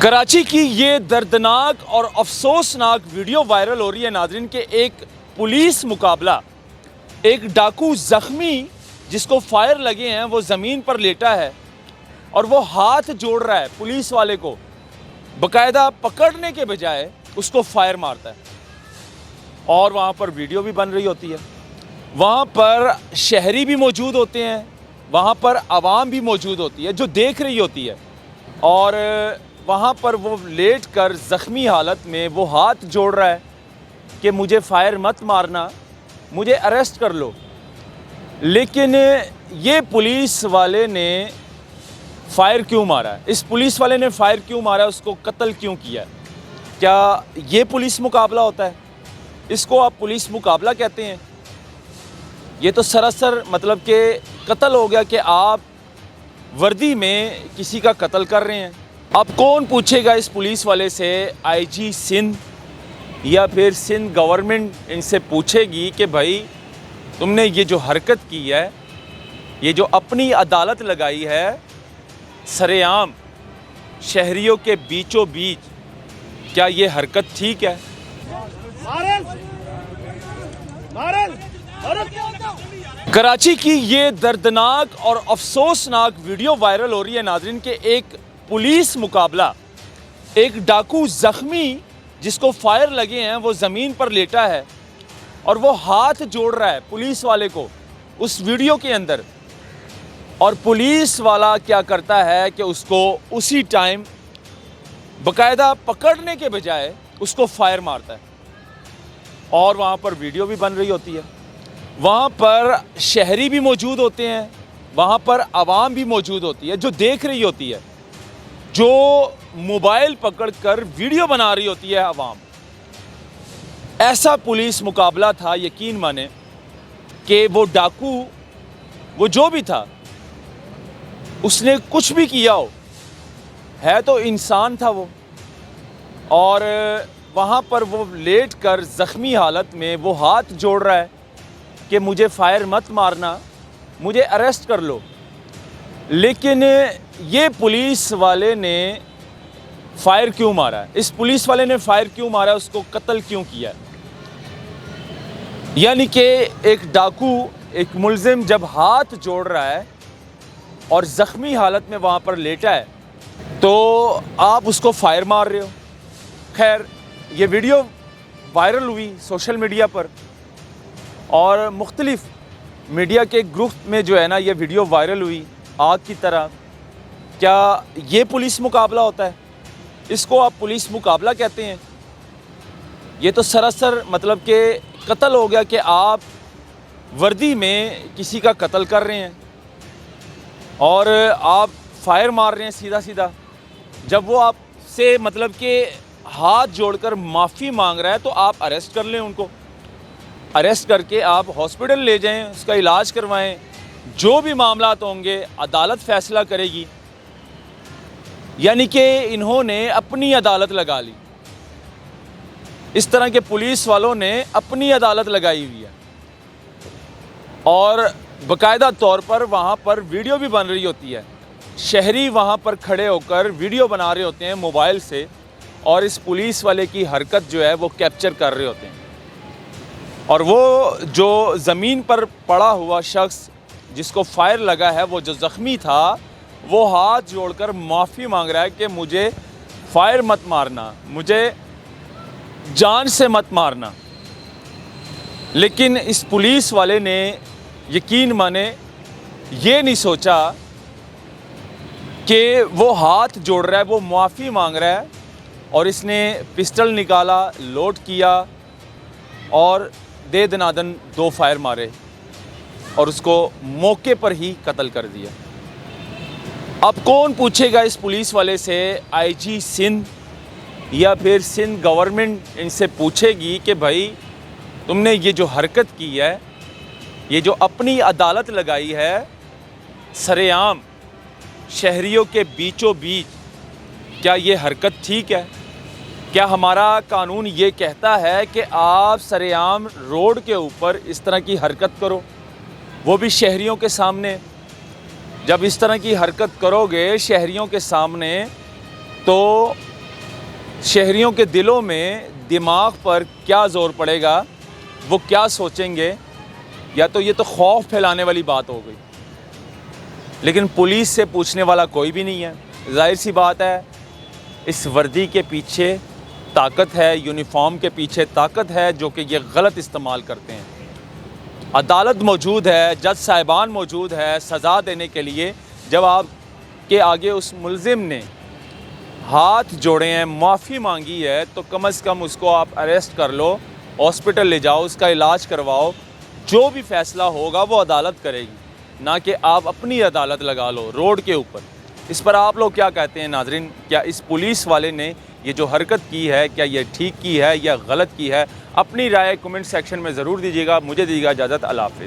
कराची की ये दर्दनाक और अफसोसनाक वीडियो वायरल हो रही है नाज़रीन के एक पुलिस मुकाबला, एक डाकू ज़ख्मी जिसको फायर लगे हैं वो ज़मीन पर लेटा है और वो हाथ जोड़ रहा है पुलिस वाले को, बाकायदा पकड़ने के बजाय उसको फायर मारता है। और वहाँ पर वीडियो भी बन रही होती है, वहाँ पर शहरी भी मौजूद होते हैं, वहाँ पर आवाम भी मौजूद होती है जो देख रही होती है। और वहाँ पर वो लेट कर ज़ख्मी हालत में वो हाथ जोड़ रहा है कि मुझे फ़ायर मत मारना, मुझे अरेस्ट कर लो। लेकिन ये पुलिस वाले ने फ़ायर क्यों मारा है, इस पुलिस वाले ने फ़ायर क्यों मारा है, उसको कत्ल क्यों किया है? क्या ये पुलिस मुकाबला होता है? इसको आप पुलिस मुकाबला कहते हैं? ये तो सरासर मतलब कि कत्ल हो गया कि आप वर्दी में किसी का कत्ल कर रहे हैं। अब कौन पूछेगा इस पुलिस वाले से? आईजी सिंध या फिर सिंध गवर्नमेंट इनसे पूछेगी कि भाई तुमने ये जो हरकत की है, ये जो अपनी अदालत लगाई है सरेआम शहरियों के बीचों बीच, क्या ये हरकत ठीक है? कराची की ये दर्दनाक और अफसोसनाक वीडियो वायरल हो रही है नाज़रीन के एक पुलिस मुकाबला, एक डाकू ज़ख्मी जिसको फायर लगे हैं वो ज़मीन पर लेटा है और वो हाथ जोड़ रहा है पुलिस वाले को उस वीडियो के अंदर। और पुलिस वाला क्या करता है कि उसको उसी टाइम बाकायदा पकड़ने के बजाय उसको फायर मारता है। और वहाँ पर वीडियो भी बन रही होती है, वहाँ पर शहरी भी मौजूद होते हैं, वहाँ पर आवाम भी मौजूद होती है जो देख रही होती है, जो मोबाइल पकड़कर वीडियो बना रही होती है आवाम। ऐसा पुलिस मुकाबला था, यकीन माने कि वो डाकू, वो जो भी था, उसने कुछ भी किया हो, है तो इंसान था वो। और वहाँ पर वो लेट कर ज़ख्मी हालत में वो हाथ जोड़ रहा है कि मुझे फ़ायर मत मारना, मुझे अरेस्ट कर लो। लेकिन ये पुलिस वाले ने फ़ायर क्यों मारा है? इस पुलिस वाले ने फ़ायर क्यों मारा है? उसको कत्ल क्यों किया है? यानी कि एक डाकू, एक मुलजिम जब हाथ जोड़ रहा है और ज़ख्मी हालत में वहाँ पर लेटा है तो आप उसको फ़ायर मार रहे हो। खैर, ये वीडियो वायरल हुई सोशल मीडिया पर और मुख्तलिफ़ मीडिया के ग्रुप में जो है ना ये वीडियो वायरल हुई आग की तरह। क्या ये पुलिस मुकाबला होता है? इसको आप पुलिस मुकाबला कहते हैं? ये तो सरासर मतलब कि कत्ल हो गया कि आप वर्दी में किसी का कत्ल कर रहे हैं और आप फायर मार रहे हैं सीधा सीधा। जब वो आपसे मतलब कि हाथ जोड़कर माफ़ी मांग रहा है तो आप अरेस्ट कर लें उनको, अरेस्ट करके आप हॉस्पिटल ले जाएं, उसका इलाज करवाएं, जो भी मामलात होंगे अदालत फ़ैसला करेगी। यानी कि इन्होंने अपनी अदालत लगा ली, इस तरह के पुलिस वालों ने अपनी अदालत लगाई हुई है। और बाकायदा तौर पर वहाँ पर वीडियो भी बन रही होती है, शहरी वहाँ पर खड़े होकर वीडियो बना रहे होते हैं मोबाइल से और इस पुलिस वाले की हरकत जो है वो कैप्चर कर रहे होते हैं। और वो जो ज़मीन पर पड़ा हुआ शख्स जिसको फायर लगा है, वो जो ज़ख्मी था, वो हाथ जोड़कर माफ़ी मांग रहा है कि मुझे फायर मत मारना, मुझे जान से मत मारना। लेकिन इस पुलिस वाले ने यकीन माने ये नहीं सोचा कि वो हाथ जोड़ रहा है, वो माफ़ी मांग रहा है और इसने पिस्टल निकाला, लोड किया और दे दनादन 2 फायर मारे और उसको मौके पर ही कत्ल कर दिया। अब कौन पूछेगा इस पुलिस वाले से? आईजी सिंध या फिर सिंध गवर्नमेंट इनसे पूछेगी कि भाई तुमने ये जो हरकत की है, ये जो अपनी अदालत लगाई है सरेआम शहरियों के बीचों बीच, क्या ये हरकत ठीक है? क्या हमारा कानून ये कहता है कि आप सरेआम रोड के ऊपर इस तरह की हरकत करो, वो भी शहरियों के सामने? जब इस तरह की हरकत करोगे शहरियों के सामने तो शहरियों के दिलों में दिमाग पर क्या ज़ोर पड़ेगा, वो क्या सोचेंगे, या तो ये तो खौफ फैलाने वाली बात हो गई। लेकिन पुलिस से पूछने वाला कोई भी नहीं है। जाहिर सी बात है, इस वर्दी के पीछे ताकत है, यूनिफॉर्म के पीछे ताकत है, जो कि ये गलत इस्तेमाल करते हैं। अदालत मौजूद है, जज साहिबान मौजूद है सज़ा देने के लिए। जब आपके आगे उस मुलजिम ने हाथ जोड़े हैं, माफ़ी मांगी है, तो कम से कम उसको आप अरेस्ट कर लो, हॉस्पिटल ले जाओ, उसका इलाज करवाओ। जो भी फ़ैसला होगा वो अदालत करेगी, ना कि आप अपनी अदालत लगा लो रोड के ऊपर। इस पर आप लोग क्या कहते हैं नाज़रीन? क्या इस पुलिस वाले ने ये जो हरकत की है, क्या ये ठीक की है या गलत की है? अपनी राय कमेंट सेक्शन में ज़रूर दीजिएगा। मुझे दीजिएगा इजाज़त। अल्लाह हाफ़िज़।